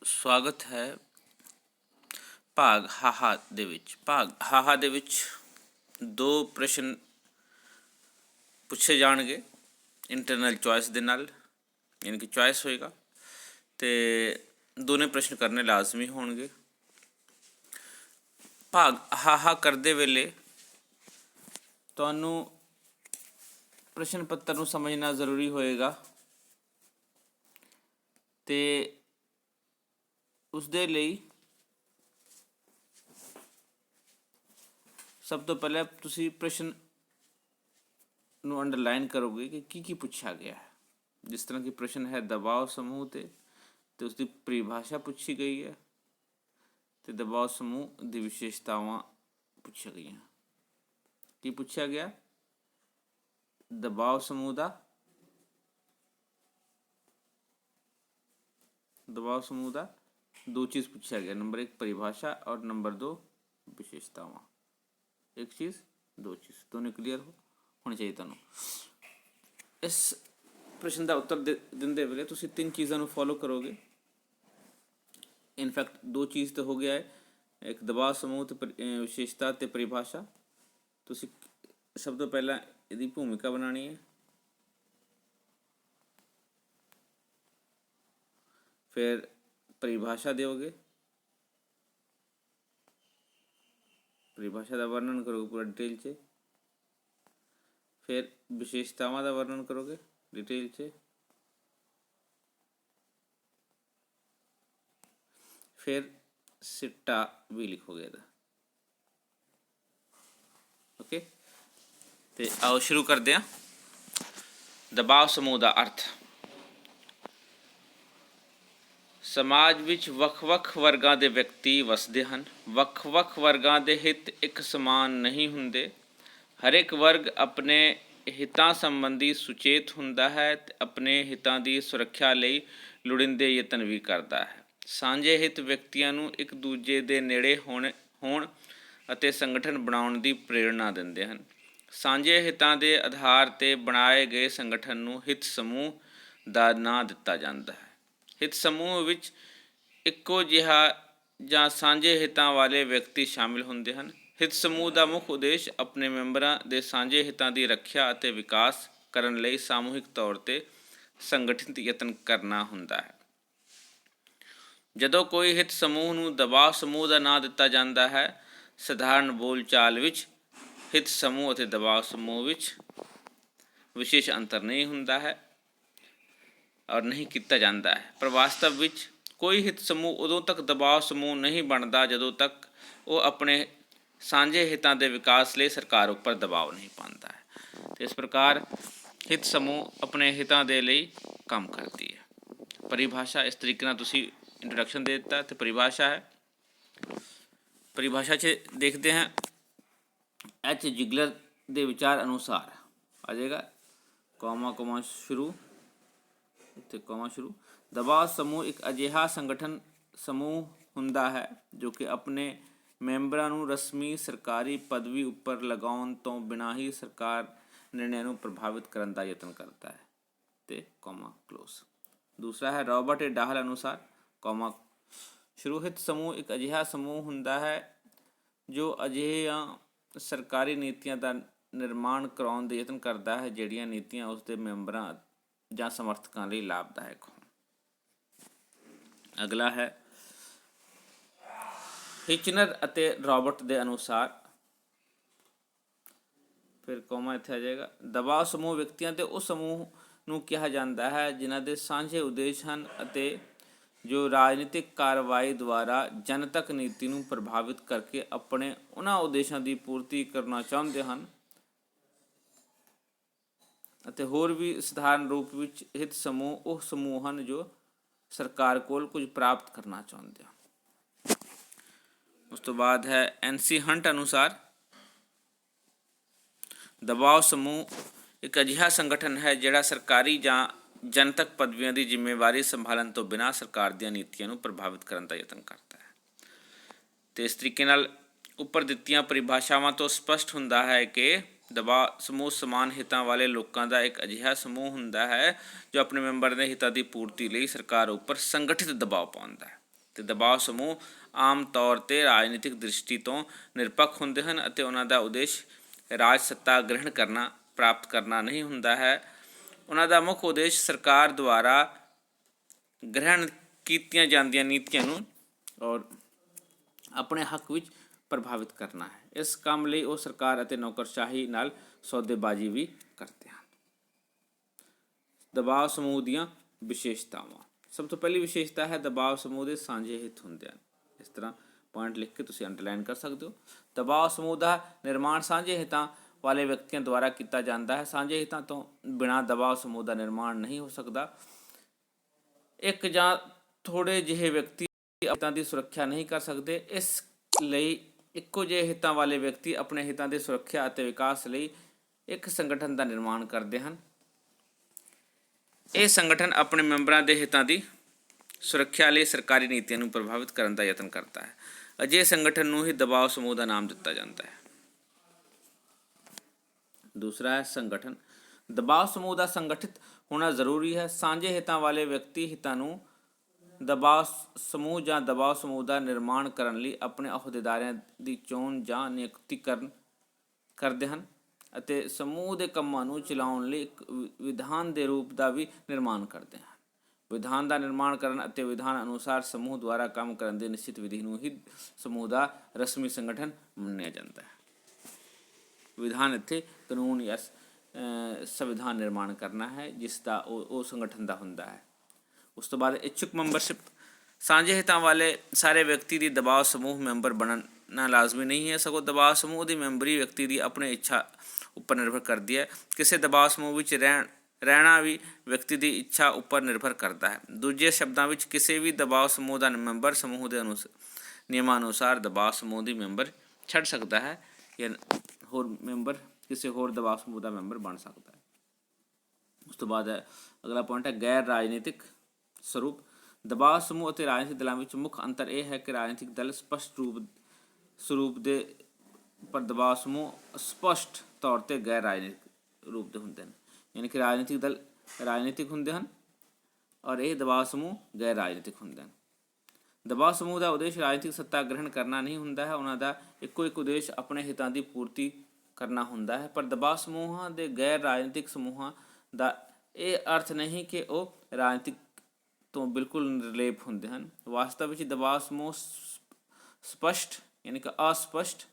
ਸਵਾਗਤ ਹੈ ਭਾਗ ਹਾਹਾ ਦੇ ਵਿੱਚ। ਭਾਗ ਹਾਹਾ ਦੇ ਵਿੱਚ ਦੋ ਪ੍ਰਸ਼ਨ ਪੁੱਛੇ ਜਾਣਗੇ ਇੰਟਰਨਲ ਚੋਇਸ ਦੇ ਨਾਲ, ਯਾਨੀ ਕਿ ਚੋਇਸ ਹੋਏਗਾ, ਅਤੇ ਦੋਨੇ ਪ੍ਰਸ਼ਨ ਕਰਨੇ ਲਾਜ਼ਮੀ ਹੋਣਗੇ। ਭਾਗ ਹਾਹਾ ਕਰਦੇ ਵੇਲੇ ਤੁਹਾਨੂੰ ਪ੍ਰਸ਼ਨ ਪੱਤਰ ਨੂੰ ਸਮਝਣਾ ਜ਼ਰੂਰੀ ਹੋਏਗਾ, ਅਤੇ ਉਸਦੇ ਲਈ ਸਭ ਤੋਂ ਪਹਿਲਾਂ ਤੁਸੀਂ ਪ੍ਰਸ਼ਨ ਨੂੰ ਅੰਡਰਲਾਈਨ ਕਰੋਗੇ ਕਿ ਕੀ ਪੁੱਛਿਆ ਗਿਆ ਹੈ। ਜਿਸ ਤਰ੍ਹਾਂ ਕਿ ਪ੍ਰਸ਼ਨ ਹੈ ਦਬਾਅ ਸਮੂਹ 'ਤੇ ਉਸਦੀ ਪਰਿਭਾਸ਼ਾ ਪੁੱਛੀ ਗਈ ਹੈ, ਅਤੇ ਦਬਾਅ ਸਮੂਹ ਦੀ ਵਿਸ਼ੇਸ਼ਤਾਵਾਂ ਪੁੱਛੀਆਂ ਗਈਆਂ। ਕੀ ਪੁੱਛਿਆ ਗਿਆ? ਦਬਾਅ ਸਮੂਹ ਦਾ दो चीज़ पूछा गया। नंबर 1 परिभाषा और नंबर 2 विशेषतावां। एक चीज़ दो चीज़ दोनों क्लीयर होनी चाहिए। तुहानूं इस प्रश्न का उत्तर देंदे वेले तुसीं तीन चीज़ों को फॉलो करोगे। इनफैक्ट दो चीज़ तो हो गया है, एक दबाव समूह ते विशेषता ते परिभाषा। तुसीं सब तो पहला इसकी भूमिका बनानी है, फिर परिभाषा दोगे, परिभाषा का वर्णन करोगे पूरा डिटेल से, फिर विशेषतावां का वर्णन करोगे डिटेल से, फिर सिट्टा भी लिखोगे इहदा। ओके, तो आओ शुरू करते हैं। दबाव समूह का अर्थ। समाज ਵਿੱਚ ਵੱਖ-ਵੱਖ ਵਰਗਾਂ ਦੇ ਵਿਅਕਤੀ ਵਸਦੇ ਹਨ। ਵੱਖ-ਵੱਖ ਵਰਗਾਂ ਦੇ ਹਿੱਤ ਇੱਕ ਸਮਾਨ ਨਹੀਂ ਹੁੰਦੇ। ਹਰ ਇੱਕ ਵਰਗ ਆਪਣੇ ਹਿੱਤਾਂ ਸੰਬੰਧੀ ਸੁਚੇਤ ਹੁੰਦਾ ਹੈ ਅਤੇ ਆਪਣੇ ਹਿੱਤਾਂ ਦੀ ਸੁਰੱਖਿਆ ਲਈ ਲੋੜੀਂਦੇ ਯਤਨ ਵੀ ਕਰਦਾ ਹੈ। ਸਾਂਝੇ ਹਿੱਤ ਵਿਅਕਤੀਆਂ ਨੂੰ ਇੱਕ ਦੂਜੇ ਦੇ ਨੇੜੇ ਹੋਣ ਅਤੇ ਸੰਗਠਨ ਬਣਾਉਣ ਦੀ ਪ੍ਰੇਰਣਾ ਦਿੰਦੇ ਹਨ। ਸਾਂਝੇ ਹਿੱਤਾਂ ਦੇ ਆਧਾਰ 'ਤੇ ਬਣਾਏ ਗਏ ਸੰਗਠਨ ਨੂੰ ਹਿੱਤ ਸਮੂਹ ਦਾ ਨਾਂ ਦਿੱਤਾ ਜਾਂਦਾ ਹੈ। ਹਿੱਤ ਸਮੂਹ ਵਿੱਚ ਇੱਕੋ ਜਿਹਾ ਜਾਂ ਸਾਂਝੇ ਹਿੱਤਾਂ ਵਾਲੇ ਵਿਅਕਤੀ ਸ਼ਾਮਿਲ ਹੁੰਦੇ ਹਨ। ਹਿੱਤ ਸਮੂਹ ਦਾ ਮੁੱਖ ਉਦੇਸ਼ ਆਪਣੇ ਮੈਂਬਰਾਂ ਦੇ ਸਾਂਝੇ ਹਿੱਤਾਂ ਦੀ ਰੱਖਿਆ ਅਤੇ ਵਿਕਾਸ ਕਰਨ ਲਈ ਸਾਮੂਹਿਕ ਤੌਰ 'ਤੇ ਸੰਗਠਿਤ ਯਤਨ ਕਰਨਾ ਹੁੰਦਾ ਹੈ। ਜਦੋਂ ਕੋਈ ਹਿੱਤ ਸਮੂਹ ਨੂੰ ਦਬਾਅ ਸਮੂਹ ਦਾ ਨਾਂ ਦਿੱਤਾ ਜਾਂਦਾ ਹੈ, ਸਧਾਰਨ ਬੋਲਚਾਲ ਵਿੱਚ ਹਿੱਤ ਸਮੂਹ ਅਤੇ ਦਬਾਅ ਸਮੂਹ ਵਿੱਚ ਵਿਸ਼ੇਸ਼ ਅੰਤਰ ਨਹੀਂ ਹੁੰਦਾ ਹੈ ਔਰ ਨਹੀਂ ਕੀਤਾ ਜਾਂਦਾ ਹੈ। ਪਰ ਵਾਸਤਵ ਵਿੱਚ ਕੋਈ ਹਿੱਤ ਸਮੂਹ ਉਦੋਂ ਤੱਕ ਦਬਾਅ ਸਮੂਹ ਨਹੀਂ ਬਣਦਾ ਜਦੋਂ ਤੱਕ ਉਹ ਆਪਣੇ ਸਾਂਝੇ ਹਿੱਤਾਂ ਦੇ ਵਿਕਾਸ ਲਈ ਸਰਕਾਰ ਉੱਪਰ ਦਬਾਅ ਨਹੀਂ ਪਾਉਂਦਾ ਹੈ। ਅਤੇ ਇਸ ਪ੍ਰਕਾਰ ਹਿੱਤ ਸਮੂਹ ਆਪਣੇ ਹਿੱਤਾਂ ਦੇ ਲਈ ਕੰਮ ਕਰਦੀ ਹੈ। ਪਰਿਭਾਸ਼ਾ ਇਸ ਤਰੀਕੇ ਨਾਲ ਤੁਸੀਂ ਇੰਟਰੋਡਕਸ਼ਨ ਦੇ ਦਿੱਤਾ। ਅਤੇ ਪਰਿਭਾਸ਼ਾ ਹੈ, ਪਰਿਭਾਸ਼ਾ 'ਚ ਦੇਖਦੇ ਹਾਂ ਐਚ ਜਿਗਲਰ ਦੇ ਵਿਚਾਰ ਅਨੁਸਾਰ ਆ ਜਾਏਗਾ ਕੌਮਾ ਸ਼ੁਰੂ, ਇੱਥੇ ਕੌਮਾ ਸ਼ੁਰੂ। ਦਬਾਅ ਸਮੂਹ ਇੱਕ ਅਜਿਹਾ ਸੰਗਠਨ ਸਮੂਹ ਹੁੰਦਾ ਹੈ ਜੋ ਕਿ ਆਪਣੇ ਮੈਂਬਰਾਂ ਨੂੰ ਰਸਮੀ ਸਰਕਾਰੀ ਪਦਵੀ ਉੱਪਰ ਲਗਾਉਣ ਤੋਂ ਬਿਨਾਂ ਹੀ ਸਰਕਾਰ ਨਿਰਣਿਆਂ ਨੂੰ ਪ੍ਰਭਾਵਿਤ ਕਰਨ ਦਾ ਯਤਨ ਕਰਦਾ ਹੈ, ਅਤੇ ਕੌਮਾ ਕਲੋਜ਼। ਦੂਸਰਾ ਹੈ ਰੋਬਰਟ ਡਾਹਲ ਅਨੁਸਾਰ ਕੌਮਾ ਸ਼ੁਰੂ। ਹਿੱਤ ਸਮੂਹ ਇੱਕ ਅਜਿਹਾ ਸਮੂਹ ਹੁੰਦਾ ਹੈ ਜੋ ਅਜਿਹੀਆਂ ਸਰਕਾਰੀ ਨੀਤੀਆਂ ਦਾ ਨਿਰਮਾਣ ਕਰਾਉਣ ਦੇ ਯਤਨ ਕਰਦਾ ਹੈ ਜਿਹੜੀਆਂ ਨੀਤੀਆਂ ਉਸਦੇ ਮੈਂਬਰਾਂ ਜਾਂ ਸਮਰਥਕਾਂ ਲਈ ਲਾਭਦਾਇਕ ਹੋਣ। ਅਗਲਾ ਹੈ ਹਿਚਨਰ ਅਤੇ ਰੋਬਰਟ ਦੇ ਅਨੁਸਾਰ, ਫਿਰ ਕੌਮਾ ਇੱਥੇ ਆ ਜਾਏਗਾ। ਦਬਾਅ ਸਮੂਹ ਵਿਅਕਤੀਆਂ ਦੇ ਉਸ ਸਮੂਹ ਨੂੰ ਕਿਹਾ ਜਾਂਦਾ ਹੈ ਜਿਨ੍ਹਾਂ ਦੇ ਸਾਂਝੇ ਉਦੇਸ਼ ਹਨ ਅਤੇ ਜੋ ਰਾਜਨੀਤਿਕ ਕਾਰਵਾਈ ਦੁਆਰਾ ਜਨਤਕ ਨੀਤੀ ਨੂੰ ਪ੍ਰਭਾਵਿਤ ਕਰਕੇ ਆਪਣੇ ਉਹਨਾਂ ਉਦੇਸ਼ਾਂ ਦੀ ਪੂਰਤੀ ਕਰਨਾ ਚਾਹੁੰਦੇ ਹਨ। ਅਤੇ ਹੋਰ ਵੀ ਸਧਾਰਨ ਰੂਪ ਵਿੱਚ ਹਿੱਤ ਸਮੂਹ ਉਹ ਸਮੂਹ ਹਨ ਜੋ ਸਰਕਾਰ ਕੋਲ ਕੁਝ ਪ੍ਰਾਪਤ ਕਰਨਾ ਚਾਹੁੰਦੇ ਹਨ। ਉਸ ਤੋਂ ਬਾਅਦ ਹੈ NC ਹੰਟ ਅਨੁਸਾਰ ਦਬਾਅ ਸਮੂਹ ਇੱਕ ਅਜਿਹਾ ਸੰਗਠਨ ਹੈ ਜਿਹੜਾ ਸਰਕਾਰੀ ਜਾਂ ਜਨਤਕ ਪਦਵੀਆਂ ਦੀ ਜ਼ਿੰਮੇਵਾਰੀ ਸੰਭਾਲਣ ਤੋਂ ਬਿਨਾਂ ਸਰਕਾਰ ਦੀਆਂ ਨੀਤੀਆਂ ਨੂੰ ਪ੍ਰਭਾਵਿਤ ਕਰਨ ਦਾ ਯਤਨ ਕਰਦਾ ਹੈ। ਅਤੇ ਇਸ ਤਰੀਕੇ ਨਾਲ ਉੱਪਰ ਦਿੱਤੀਆਂ ਪਰਿਭਾਸ਼ਾਵਾਂ ਤੋਂ ਸਪਸ਼ਟ ਹੁੰਦਾ ਹੈ ਕਿ ਦਬਾਅ ਸਮੂਹ ਸਮਾਨ ਹਿੱਤਾਂ ਵਾਲੇ ਲੋਕਾਂ ਦਾ ਇੱਕ ਅਜਿਹਾ ਸਮੂਹ ਹੁੰਦਾ ਹੈ ਜੋ ਆਪਣੇ ਮੈਂਬਰ ਦੇ ਹਿੱਤਾਂ ਦੀ ਪੂਰਤੀ ਲਈ ਸਰਕਾਰ ਉੱਪਰ ਸੰਗਠਿਤ ਦਬਾਅ ਪਾਉਂਦਾ ਹੈ। ਤੇ ਦਬਾਅ ਸਮੂਹ ਆਮ ਤੌਰ 'ਤੇ ਰਾਜਨੀਤਿਕ ਦ੍ਰਿਸ਼ਟੀ ਤੋਂ ਨਿਰਪੱਖ ਹੁੰਦੇ ਹਨ ਅਤੇ ਉਹਨਾਂ ਦਾ ਉਦੇਸ਼ ਰਾਜ ਸੱਤਾ ਗ੍ਰਹਿਣ ਕਰਨਾ ਪ੍ਰਾਪਤ ਕਰਨਾ ਨਹੀਂ ਹੁੰਦਾ ਹੈ। ਉਹਨਾਂ ਦਾ ਮੁੱਖ ਉਦੇਸ਼ ਸਰਕਾਰ ਦੁਆਰਾ ਗ੍ਰਹਿਣ ਕੀਤੀਆਂ ਜਾਂਦੀਆਂ ਨੀਤੀਆਂ ਨੂੰ ਔਰ ਆਪਣੇ ਹੱਕ ਵਿੱਚ ਪ੍ਰਭਾਵਿਤ ਕਰਨਾ ਹੈ। ਇਸ ਕੰਮ ਲਈ ਉਹ ਸਰਕਾਰ ਅਤੇ ਨੌਕਰਸ਼ਾਹੀ ਨਾਲ ਸੌਦੇਬਾਜ਼ੀ ਵੀ ਕਰਦੇ ਹਨ। ਦਬਾਅ ਸਮੂਹ ਦੀਆਂ ਵਿਸ਼ੇਸ਼ਤਾਵਾਂ। ਸਭ ਤੋਂ ਪਹਿਲੀ ਵਿਸ਼ੇਸ਼ਤਾ ਹੈ ਦਬਾਅ ਸਮੂਹ ਦੇ ਸਾਂਝੇ ਹਿੱਤ ਹੁੰਦੇ ਹਨ। ਇਸ ਤਰ੍ਹਾਂ ਪੁਆਇੰਟ ਲਿਖ ਕੇ ਤੁਸੀਂ ਅੰਡਰਲਾਈਨ ਕਰ ਸਕਦੇ ਹੋ। ਦਬਾਅ ਸਮੂਹ ਦਾ ਨਿਰਮਾਣ ਸਾਂਝੇ ਹਿੱਤਾਂ ਵਾਲੇ ਵਿਅਕਤੀਆਂ ਦੁਆਰਾ ਕੀਤਾ ਜਾਂਦਾ ਹੈ। ਸਾਂਝੇ ਹਿੱਤਾਂ ਤੋਂ ਬਿਨਾਂ ਦਬਾਅ ਸਮੂਹ ਦਾ ਨਿਰਮਾਣ ਨਹੀਂ ਹੋ ਸਕਦਾ। ਇੱਕ ਜਾਂ ਥੋੜ੍ਹੇ ਜਿਹੇ ਵਿਅਕਤੀ ਹਿੱਤਾਂ ਦੀ ਸੁਰੱਖਿਆ ਨਹੀਂ ਕਰ ਸਕਦੇ। ਇਸ ਲਈ ਇੱਕੋ ਜਿਹੇ ਹਿੱਤਾਂ ਵਾਲੇ ਵਿਅਕਤੀ ਆਪਣੇ ਹਿੱਤਾਂ ਦੀ ਸੁਰੱਖਿਆ ਅਤੇ ਵਿਕਾਸ ਲਈ ਇੱਕ ਸੰਗਠਨ ਦਾ ਨਿਰਮਾਣ ਕਰਦੇ ਹਨ। ਇਹ ਸੰਗਠਨ ਆਪਣੇ ਮੈਂਬਰਾਂ ਦੇ ਹਿੱਤਾਂ ਦੀ ਸੁਰੱਖਿਆ ਲਈ ਸਰਕਾਰੀ ਨੀਤੀਆਂ ਨੂੰ ਪ੍ਰਭਾਵਿਤ ਕਰਨ ਦਾ ਯਤਨ ਕਰਦਾ ਹੈ। ਅਜਿਹੇ ਸੰਗਠਨ ਨੂੰ ਹੀ ਦਬਾਅ ਸਮੂਹ ਦਾ ਨਾਮ ਦਿੱਤਾ ਜਾਂਦਾ ਹੈ। ਦੂਸਰਾ ਹੈ ਸੰਗਠਨ। ਦਬਾਅ ਸਮੂਹ ਦਾ ਸੰਗਠਿਤ ਹੋਣਾ ਜ਼ਰੂਰੀ ਹੈ। ਸਾਂਝੇ ਹਿੱਤਾਂ ਵਾਲੇ ਵਿਅਕਤੀ ਹਿੱਤਾਂ ਨੂੰ ਦਬਾਅ ਸਮੂਹ ਜਾਂ ਦਬਾਅ ਸਮੂਹ ਦਾ ਨਿਰਮਾਣ ਕਰਨ ਲਈ ਆਪਣੇ ਅਹੁਦੇਦਾਰਾਂ ਦੀ ਚੋਣ ਜਾਂ ਨਿਯੁਕਤੀ ਕਰਦੇ ਹਨ ਅਤੇ ਸਮੂਹ ਦੇ ਕੰਮਾਂ ਨੂੰ ਚਲਾਉਣ ਲਈ ਇੱਕ ਵਿਧਾਨ ਦੇ ਰੂਪ ਦਾ ਵੀ ਨਿਰਮਾਣ ਕਰਦੇ ਹਨ। ਵਿਧਾਨ ਦਾ ਨਿਰਮਾਣ ਕਰਨ ਅਤੇ ਵਿਧਾਨ ਅਨੁਸਾਰ ਸਮੂਹ ਦੁਆਰਾ ਕੰਮ ਕਰਨ ਦੀ ਨਿਸ਼ਚਿਤ ਵਿਧੀ ਨੂੰ ਹੀ ਸਮੂਹ ਦਾ ਰਸਮੀ ਸੰਗਠਨ ਮੰਨਿਆ ਜਾਂਦਾ ਹੈ। ਵਿਧਾਨ ਇੱਥੇ ਕਾਨੂੰਨ ਜਾਂ ਸੰਵਿਧਾਨ ਨਿਰਮਾਣ ਕਰਨਾ ਹੈ ਜਿਸ ਦਾ ਉਹ ਸੰਗਠਨ ਦਾ ਹੁੰਦਾ ਹੈ। ਉਸ ਤੋਂ ਬਾਅਦ ਇੱਛੁਕ ਮੈਂਬਰਸ਼ਿਪ। ਸਾਂਝੇ ਹਿੱਤਾਂ ਵਾਲੇ ਸਾਰੇ ਵਿਅਕਤੀ ਦੀ ਦਬਾਅ ਸਮੂਹ ਮੈਂਬਰ ਬਣਨਾ ਲਾਜ਼ਮੀ ਨਹੀਂ ਹੈ, ਸਗੋਂ ਦਬਾਅ ਸਮੂਹ ਦੀ ਮੈਂਬਰੀ ਵਿਅਕਤੀ ਦੀ ਆਪਣੀ ਇੱਛਾ ਉੱਪਰ ਨਿਰਭਰ ਕਰਦੀ ਹੈ। ਕਿਸੇ ਦਬਾਅ ਸਮੂਹ ਵਿੱਚ ਰਹਿਣਾ ਵੀ ਵਿਅਕਤੀ ਦੀ ਇੱਛਾ ਉੱਪਰ ਨਿਰਭਰ ਕਰਦਾ ਹੈ। ਦੂਜੇ ਸ਼ਬਦਾਂ ਵਿੱਚ ਕਿਸੇ ਵੀ ਦਬਾਅ ਸਮੂਹ ਦਾ ਮੈਂਬਰ ਸਮੂਹ ਦੇ ਨਿਯਮਾਂ ਅਨੁਸਾਰ ਦਬਾਅ ਸਮੂਹ ਦੀ ਮੈਂਬਰ ਛੱਡ ਸਕਦਾ ਹੈ ਜਾਂ ਹੋਰ ਮੈਂਬਰ ਕਿਸੇ ਹੋਰ ਦਬਾਅ ਸਮੂਹ ਦਾ ਮੈਂਬਰ ਬਣ ਸਕਦਾ ਹੈ। ਉਸ ਤੋਂ ਬਾਅਦ ਅਗਲਾ ਪੁਆਇੰਟ ਹੈ ਗੈਰ ਰਾਜਨੀਤਿਕ ਸਰੂਪ। ਦਬਾਅ ਸਮੂਹ ਅਤੇ ਰਾਜਨੀਤਿਕ ਦਲਾਂ ਵਿੱਚ ਮੁੱਖ ਅੰਤਰ ਇਹ ਹੈ ਕਿ ਰਾਜਨੀਤਿਕ ਦਲ ਸਪਸ਼ਟ ਸਰੂਪ ਦੇ ਪਰ ਦਬਾਅ ਸਮੂਹ ਸਪਸ਼ਟ ਤੌਰ 'ਤੇ ਗੈਰ ਰਾਜਨੀਤਿਕ ਰੂਪ ਦੇ ਹੁੰਦੇ ਹਨ। ਯਾਨੀ ਕਿ ਰਾਜਨੀਤਿਕ ਦਲ ਰਾਜਨੀਤਿਕ ਹੁੰਦੇ ਹਨ ਔਰ ਇਹ ਦਬਾਅ ਸਮੂਹ ਗੈਰ ਰਾਜਨੀਤਿਕ ਹੁੰਦੇ ਹਨ। ਦਬਾਅ ਸਮੂਹ ਦਾ ਉਦੇਸ਼ ਰਾਜਨੀਤਿਕ ਸੱਤਾ ਗ੍ਰਹਿਣ ਕਰਨਾ ਨਹੀਂ ਹੁੰਦਾ ਹੈ। ਉਹਨਾਂ ਦਾ ਇੱਕੋ ਇੱਕ ਉਦੇਸ਼ ਆਪਣੇ ਹਿੱਤਾਂ ਦੀ ਪੂਰਤੀ ਕਰਨਾ ਹੁੰਦਾ ਹੈ। ਪਰ ਦਬਾਅ ਸਮੂਹਾਂ ਦੇ ਗੈਰ ਰਾਜਨੀਤਿਕ ਸਮੂਹਾਂ ਦਾ ਇਹ ਅਰਥ ਨਹੀਂ ਕਿ ਉਹ ਰਾਜਨੀਤਿਕ ਤੋਂ ਬਿਲਕੁਲ ਨਿਰਲੇਪ ਹੁੰਦੇ ਹਨ। ਵਾਸਤਵ ਵਿੱਚ ਦਬਾਅ ਸਮੂਹ ਸਪਸ਼ਟ ਯਾਨੀ ਕਿ ਅਸਪਸ਼ਟ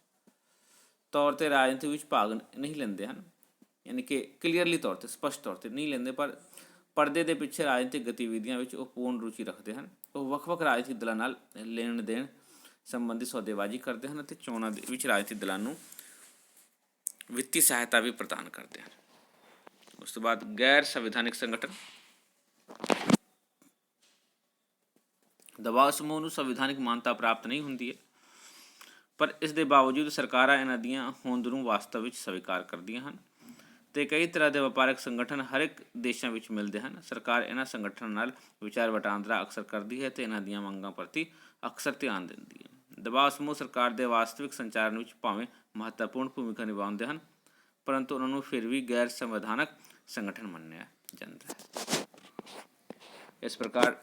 ਤੌਰ 'ਤੇ ਰਾਜਨੀਤੀ ਵਿੱਚ ਭਾਗ ਨਹੀਂ ਲੈਂਦੇ ਹਨ। ਯਾਨੀ ਕਿ ਕਲੀਅਰਲੀ ਤੌਰ 'ਤੇ ਸਪਸ਼ਟ ਤੌਰ 'ਤੇ ਨਹੀਂ ਲੈਂਦੇ, ਪਰ ਪਰਦੇ ਦੇ ਪਿੱਛੇ ਰਾਜਨੀਤਿਕ ਗਤੀਵਿਧੀਆਂ ਵਿੱਚ ਉਹ ਪੂਰਨ ਰੁਚੀ ਰੱਖਦੇ ਹਨ। ਉਹ ਵੱਖ-ਵੱਖ ਰਾਜਨੀਤਿਕ ਦਲਾਂ ਨਾਲ ਲੈਣ ਦੇਣ ਸੰਬੰਧੀ ਸੌਦੇਬਾਜ਼ੀ ਕਰਦੇ ਹਨ ਅਤੇ ਚੋਣਾਂ ਦੇ ਵਿੱਚ ਰਾਜਨੀਤਿਕ ਦਲਾਂ ਨੂੰ ਵਿੱਤੀ ਸਹਾਇਤਾ ਵੀ ਪ੍ਰਦਾਨ ਕਰਦੇ ਹਨ। ਉਸ ਤੋਂ ਬਾਅਦ ਗੈਰ ਸੰਵਿਧਾਨਿਕ ਸੰਗਠਨ। ਦਬਾਅ ਸਮੂਹ ਨੂੰ ਸੰਵਿਧਾਨਿਕ ਮਾਨਤਾ ਪ੍ਰਾਪਤ ਨਹੀਂ ਹੁੰਦੀ ਹੈ, ਪਰ ਇਸ ਦੇ ਬਾਵਜੂਦ ਸਰਕਾਰਾਂ ਇਹਨਾਂ ਦੀਆਂ ਹੋਂਦ ਨੂੰ ਵਾਸਤਵ ਵਿੱਚ ਸਵੀਕਾਰ ਕਰਦੀਆਂ ਹਨ ਅਤੇ ਕਈ ਤਰ੍ਹਾਂ ਦੇ ਵਪਾਰਕ ਸੰਗਠਨ ਹਰ ਇੱਕ ਦੇਸ਼ਾਂ ਵਿੱਚ ਮਿਲਦੇ ਹਨ। ਸਰਕਾਰ ਇਹਨਾਂ ਸੰਗਠਨਾਂ ਨਾਲ ਵਿਚਾਰ ਵਟਾਂਦਰਾ ਅਕਸਰ ਕਰਦੀ ਹੈ ਅਤੇ ਇਹਨਾਂ ਦੀਆਂ ਮੰਗਾਂ ਪ੍ਰਤੀ ਅਕਸਰ ਧਿਆਨ ਦਿੰਦੀ ਹੈ। ਦਬਾਅ ਸਮੂਹ ਸਰਕਾਰ ਦੇ ਵਾਸਤਵਿਕ ਸੰਚਾਲਨ ਵਿੱਚ ਭਾਵੇਂ ਮਹੱਤਵਪੂਰਨ ਭੂਮਿਕਾ ਨਿਭਾਉਂਦੇ ਹਨ, ਪਰੰਤੂ ਉਹਨਾਂ ਨੂੰ ਫਿਰ ਵੀ ਗੈਰ ਸੰਵਿਧਾਨਕ ਸੰਗਠਨ ਮੰਨਿਆ ਜਾਂਦਾ ਹੈ। ਇਸ ਪ੍ਰਕਾਰ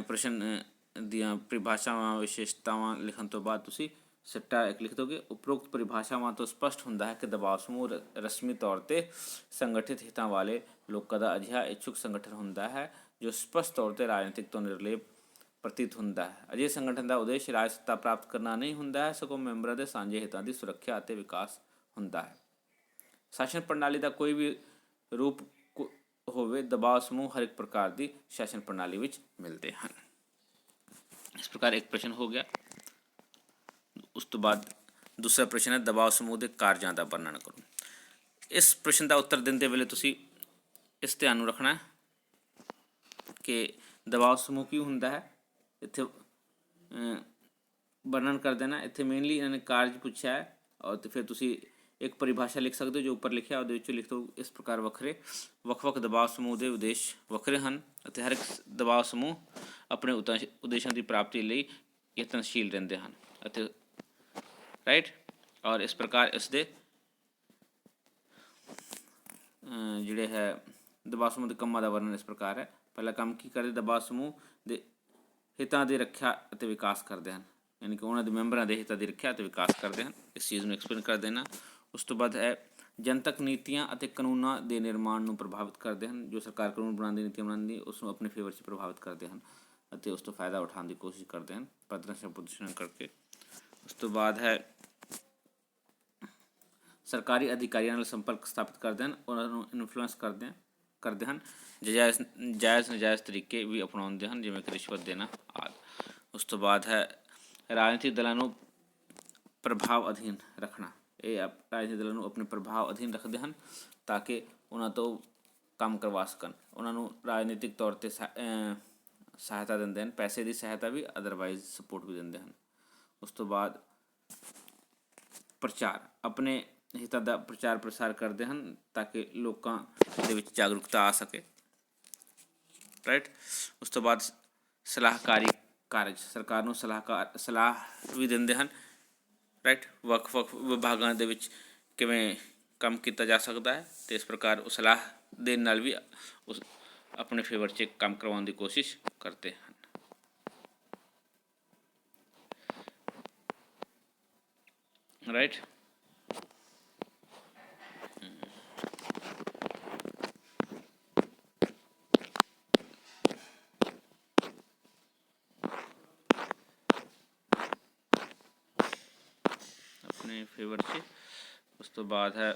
ਪ੍ਰਸ਼ਨ ਦੀਆਂ ਪਰਿਭਾਸ਼ਾਵਾਂ ਵਿਸ਼ੇਸ਼ਤਾਵਾਂ ਲਿਖਣ ਤੋਂ ਬਾਅਦ ਤੁਸੀਂ ਸਿੱਟਾ ਇੱਕ ਲਿਖ ਦੋਗੇ। ਉਪਰੋਕਤ ਪਰਿਭਾਸ਼ਾਵਾਂ ਤੋਂ ਸਪਸ਼ਟ ਹੁੰਦਾ ਹੈ ਕਿ ਦਬਾਅ ਸਮੂਹ ਰਸਮੀ ਤੌਰ 'ਤੇ ਸੰਗਠਿਤ ਹਿੱਤਾਂ ਵਾਲੇ ਲੋਕਾਂ ਦਾ ਅਜਿਹਾ ਇੱਛੁਕ ਸੰਗਠਨ ਹੁੰਦਾ ਹੈ ਜੋ ਸਪਸ਼ਟ ਤੌਰ 'ਤੇ ਰਾਜਨੀਤਿਕ ਤੋਂ ਨਿਰਲੇਪ ਪ੍ਰਤੀਤ ਹੁੰਦਾ ਹੈ। ਅਜਿਹੇ ਸੰਗਠਨ ਦਾ ਉਦੇਸ਼ ਰਾਜ ਸੱਤਾ ਪ੍ਰਾਪਤ ਕਰਨਾ ਨਹੀਂ ਹੁੰਦਾ ਹੈ, ਸਗੋਂ ਮੈਂਬਰਾਂ ਦੇ ਸਾਂਝੇ ਹਿੱਤਾਂ ਦੀ ਸੁਰੱਖਿਆ ਅਤੇ ਵਿਕਾਸ ਹੁੰਦਾ ਹੈ। ਸ਼ਾਸਨ ਪ੍ਰਣਾਲੀ ਦਾ ਕੋਈ ਵੀ ਰੂਪ ਹੋਵੇ, ਦਬਾਅ ਸਮੂਹ ਹਰ ਇੱਕ ਪ੍ਰਕਾਰ ਦੀ ਸ਼ਾਸਨ ਪ੍ਰਣਾਲੀ ਵਿੱਚ ਮਿਲਦੇ ਹਨ। ਇਸ ਪ੍ਰਕਾਰ ਇੱਕ ਪ੍ਰਸ਼ਨ ਹੋ ਗਿਆ। ਉਸ ਤੋਂ ਬਾਅਦ ਦੂਸਰਾ ਪ੍ਰਸ਼ਨ ਹੈ ਦਬਾਅ ਸਮੂਹ ਦੇ ਕਾਰਜਾਂ ਦਾ ਵਰਣਨ ਕਰੋ। ਇਸ ਪ੍ਰਸ਼ਨ ਦਾ ਉੱਤਰ ਦਿੰਦੇ ਵੇਲੇ ਤੁਸੀਂ ਇਸ ਧਿਆਨ ਨੂੰ ਰੱਖਣਾ ਕਿ ਦਬਾਅ ਸਮੂਹ ਕੀ ਹੁੰਦਾ ਹੈ। ਇੱਥੇ ਵਰਣਨ ਕਰ ਦੇਣਾ। ਇੱਥੇ ਮੇਨਲੀ ਇਹਨਾਂ ਨੇ ਕਾਰਜ ਪੁੱਛਿਆ ਹੈ ਔਰ ਫਿਰ ਤੁਸੀਂ ਇੱਕ ਪਰਿਭਾਸ਼ਾ ਲਿਖ ਸਕਦੇ ਹੋ ਜੋ ਉੱਪਰ ਲਿਖਿਆ, ਉਹਦੇ ਵਿੱਚੋਂ ਲਿਖ ਦਿਓ ਇਸ ਪ੍ਰਕਾਰ ਵੱਖ-ਵੱਖ ਦਬਾਅ ਸਮੂਹ ਦੇ ਉਦੇਸ਼ ਵੱਖਰੇ ਹਨ ਅਤੇ ਹਰ ਇੱਕ ਦਬਾਅ ਸਮੂਹ ਆਪਣੇ ਉਦੇਸ਼ਾਂ ਦੀ ਪ੍ਰਾਪਤੀ ਲਈ ਯਤਨਸ਼ੀਲ ਰਹਿੰਦੇ ਹਨ ਅਤੇ ਰਾਈਟ। ਔਰ ਇਸ ਪ੍ਰਕਾਰ ਇਸ ਦੇ ਜਿਹੜੇ ਹੈ ਦਬਾਅ ਸਮੂਹ ਦੇ ਕੰਮਾਂ ਦਾ ਵਰਣਨ ਇਸ ਪ੍ਰਕਾਰ ਹੈ। ਪਹਿਲਾ ਕੰਮ ਕੀ ਕਰਦੇ, ਦਬਾਅ ਸਮੂਹ ਦੇ ਹਿੱਤਾਂ ਦੀ ਰੱਖਿਆ ਅਤੇ ਵਿਕਾਸ ਕਰਦੇ ਹਨ, ਯਾਨੀ ਕਿ ਉਹਨਾਂ ਦੇ ਮੈਂਬਰਾਂ ਦੇ ਹਿੱਤਾਂ ਦੀ ਰੱਖਿਆ ਅਤੇ ਵਿਕਾਸ ਕਰਦੇ ਹਨ। ਇਸ ਚੀਜ਼ ਨੂੰ ਐਕਸਪਲੇਨ ਕਰ ਦੇਣਾ। ਉਸ ਤੋਂ ਬਾਅਦ ਹੈ ਜਨਤਕ ਨੀਤੀਆਂ ਅਤੇ ਕਾਨੂੰਨਾਂ ਦੇ ਨਿਰਮਾਣ ਨੂੰ ਪ੍ਰਭਾਵਿਤ ਕਰਦੇ ਹਨ। ਜੋ ਸਰਕਾਰ ਕਾਨੂੰਨ ਬਣਾਉਂਦੀ, ਨੀਤੀਆਂ ਬਣਾਉਂਦੀ, ਉਸ ਨੂੰ ਆਪਣੇ ਫੇਵਰ 'ਚ ਪ੍ਰਭਾਵਿਤ ਕਰਦੇ ਹਨ ਅਤੇ ਉਸ ਤੋਂ ਫਾਇਦਾ ਉਠਾਉਣ ਦੀ ਕੋਸ਼ਿਸ਼ ਕਰਦੇ ਹਨ ਪ੍ਰਦਰਸ਼ਨ ਕਰਕੇ। ਉਸ ਤੋਂ ਬਾਅਦ ਹੈ ਸਰਕਾਰੀ ਅਧਿਕਾਰੀਆਂ ਨਾਲ ਸੰਪਰਕ ਸਥਾਪਿਤ ਕਰਦੇ ਹਨ, ਉਹਨਾਂ ਨੂੰ ਇਨਫਲੂਐਂਸ ਕਰਦੇ ਹਨ, ਜਾਇਜ਼ ਨਜਾਇਜ਼ ਤਰੀਕੇ ਵੀ ਅਪਣਾਉਂਦੇ ਹਨ, ਜਿਵੇਂ ਕਿ ਰਿਸ਼ਵਤ ਦੇਣਾ ਆਦਿ। ਉਸ ਤੋਂ ਬਾਅਦ ਹੈ ਰਾਜਨੀਤਿਕ ਦਲਾਂ ਨੂੰ ਪ੍ਰਭਾਵ ਅਧੀਨ ਰੱਖਣਾ। ਇਹ ਰਾਜਨੀਤਿਕ ਦਲਾਂ ਨੂੰ ਆਪਣੇ ਪ੍ਰਭਾਵ ਅਧੀਨ ਰੱਖਦੇ ਹਨ ਤਾਂ ਕਿ ਉਹਨਾਂ ਤੋਂ ਕੰਮ ਕਰਵਾ ਸਕਣ। ਉਹਨਾਂ ਨੂੰ ਰਾਜਨੀਤਿਕ ਤੌਰ 'ਤੇ ਸਹਾਇਤਾ ਦਿੰਦੇ ਹਨ, ਪੈਸੇ ਦੀ ਸਹਾਇਤਾ ਵੀ, ਅਦਰਵਾਈਜ਼ ਸਪੋਰਟ ਵੀ ਦਿੰਦੇ ਹਨ। ਉਸ ਤੋਂ ਬਾਅਦ ਪ੍ਰਚਾਰ, ਆਪਣੇ ਹਿੱਤਾਂ ਦਾ ਪ੍ਰਚਾਰ ਪ੍ਰਸਾਰ ਕਰਦੇ ਹਨ ਤਾਂ ਕਿ ਲੋਕਾਂ ਦੇ ਵਿੱਚ ਜਾਗਰੂਕਤਾ ਆ ਸਕੇ, ਰਾਈਟ। ਉਸ ਤੋਂ ਬਾਅਦ ਸਲਾਹਕਾਰੀ ਕਾਰਜ, ਸਰਕਾਰ ਨੂੰ ਸਲਾਹ ਵੀ ਦਿੰਦੇ ਹਨ, ਰਾਈਟ। ਵੱਖ ਵੱਖ ਵਿਭਾਗਾਂ ਦੇ ਵਿੱਚ ਕਿਵੇਂ ਕੰਮ ਕੀਤਾ ਜਾ ਸਕਦਾ ਹੈ ਅਤੇ ਇਸ ਪ੍ਰਕਾਰ ਉਹ ਸਲਾਹ ਦੇਣ ਨਾਲ ਵੀ ਉਸ ਆਪਣੇ ਫੇਵਰ 'ਚ ਕੰਮ ਕਰਵਾਉਣ ਦੀ ਕੋਸ਼ਿਸ਼ ਕਰਦੇ ਹਨ, ਰਾਈਟ। ਆਪਣੇ ਫੇਵਰ 'ਚ। ਉਸ ਤੋਂ ਬਾਅਦ ਹੈ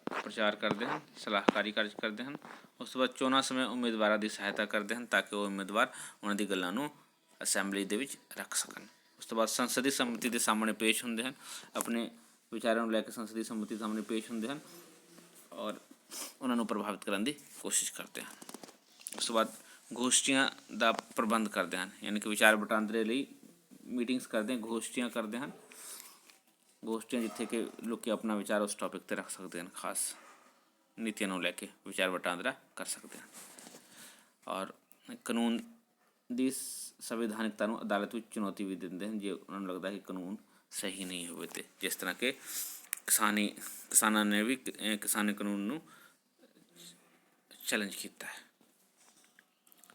ਪ੍ਰਚਾਰ ਕਰਦੇ ਹਨ, ਸਲਾਹਕਾਰੀ ਕਾਰਜ ਕਰਦੇ ਹਨ। ਉਸ ਤੋਂ ਬਾਅਦ ਚੋਣਾਂ ਸਮੇਂ ਉਮੀਦਵਾਰਾਂ ਦੀ ਸਹਾਇਤਾ ਕਰਦੇ ਹਨ ਤਾਂ ਕਿ ਉਹ ਉਮੀਦਵਾਰ ਉਹਨਾਂ ਦੀ ਗੱਲਾਂ ਨੂੰ ਅਸੈਂਬਲੀ ਦੇ ਵਿੱਚ ਰੱਖ ਸਕਣ। ਉਸ ਤੋਂ ਬਾਅਦ ਸੰਸਦੀ ਸੰਮਤੀ ਦੇ ਸਾਹਮਣੇ ਪੇਸ਼ ਹੁੰਦੇ ਹਨ, ਆਪਣੇ ਵਿਚਾਰਾਂ ਨੂੰ ਲੈ ਕੇ ਸੰਸਦੀ ਸੰਮਤੀ ਦੇ ਸਾਹਮਣੇ ਪੇਸ਼ ਹੁੰਦੇ ਹਨ ਔਰ ਉਹਨਾਂ ਨੂੰ ਪ੍ਰਭਾਵਿਤ ਕਰਨ ਦੀ ਕੋਸ਼ਿਸ਼ ਕਰਦੇ ਹਨ। ਉਸ ਤੋਂ ਬਾਅਦ ਗੋਸ਼ਟੀਆਂ ਦਾ ਪ੍ਰਬੰਧ ਕਰਦੇ ਹਨ, ਯਾਨੀ ਕਿ ਵਿਚਾਰ ਵਟਾਂਦਰੇ ਲਈ ਮੀਟਿੰਗਸ ਕਰਦੇ, ਗੋਸ਼ਟੀਆਂ ਕਰਦੇ ਹਨ। ਗੋਸ਼ਟੀਆਂ ਜਿੱਥੇ ਕਿ ਲੋਕ ਆਪਣਾ ਵਿਚਾਰ ਉਸ ਟੌਪਿਕ 'ਤੇ ਰੱਖ ਸਕਦੇ ਹਨ, ਖਾਸ ਨੀਤੀਆਂ ਨੂੰ ਲੈ ਕੇ ਵਿਚਾਰ ਵਟਾਂਦਰਾ ਕਰ ਸਕਦੇ ਹਨ। ਔਰ ਕਾਨੂੰਨ ਦੀ ਸੰਵਿਧਾਨਿਕਤਾ ਨੂੰ ਅਦਾਲਤ ਵਿੱਚ ਚੁਣੌਤੀ ਵੀ ਦਿੰਦੇ ਹਨ ਜੇ ਉਹਨਾਂ ਨੂੰ ਲੱਗਦਾ ਕਿ ਕਾਨੂੰਨ ਸਹੀ ਨਹੀਂ ਹੋਵੇ। ਅਤੇ ਜਿਸ ਤਰ੍ਹਾਂ ਕਿ ਕਿਸਾਨਾਂ ਨੇ ਵੀ ਕਿਸਾਨੀ ਕਾਨੂੰਨ ਨੂੰ ਚੈਲੰਜ ਕੀਤਾ ਹੈ।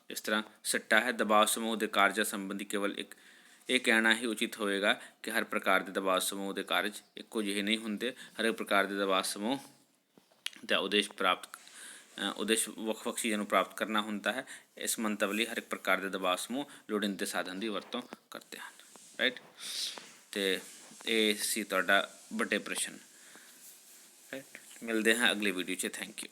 ਇਸ ਤਰ੍ਹਾਂ ਸਿੱਟਾ ਹੈ, ਦਬਾਅ ਸਮੂਹ ਦੇ ਕਾਰਜਾਂ ਸੰਬੰਧੀ ਕੇਵਲ ਇਹ ਕਹਿਣਾ ਹੀ ਉਚਿਤ ਹੋਵੇਗਾ ਕਿ ਹਰ ਪ੍ਰਕਾਰ ਦੇ ਦਬਾਅ ਸਮੂਹ ਦੇ ਕਾਰਜ ਇੱਕੋ ਜਿਹੇ ਨਹੀਂ ਹੁੰਦੇ। ਹਰੇਕ ਪ੍ਰਕਾਰ ਦੇ ਦਬਾਅ ਸਮੂਹ ਦਾ ਉਦੇਸ਼ ਵੱਖ ਵੱਖ ਚੀਜ਼ਾਂ ਨੂੰ ਪ੍ਰਾਪਤ ਕਰਨਾ ਹੁੰਦਾ ਹੈ। ਇਸ ਮੰਤਵ ਲਈ ਹਰ ਇੱਕ ਪ੍ਰਕਾਰ ਦੇ ਦਬਾਅ ਸਮੂਹ ਲੋੜੀਂਦੇ ਸਾਧਨ ਦੀ ਵਰਤੋਂ ਕਰਦੇ ਹਨ, ਰਾਈਟ। ਅਤੇ ਇਹ ਸੀ ਤੁਹਾਡਾ ਵੱਡੇ ਪ੍ਰਸ਼ਨ, ਰਾਈਟ। ਮਿਲਦੇ ਹਾਂ ਅਗਲੀ ਵੀਡੀਓ 'ਚ। Thank you.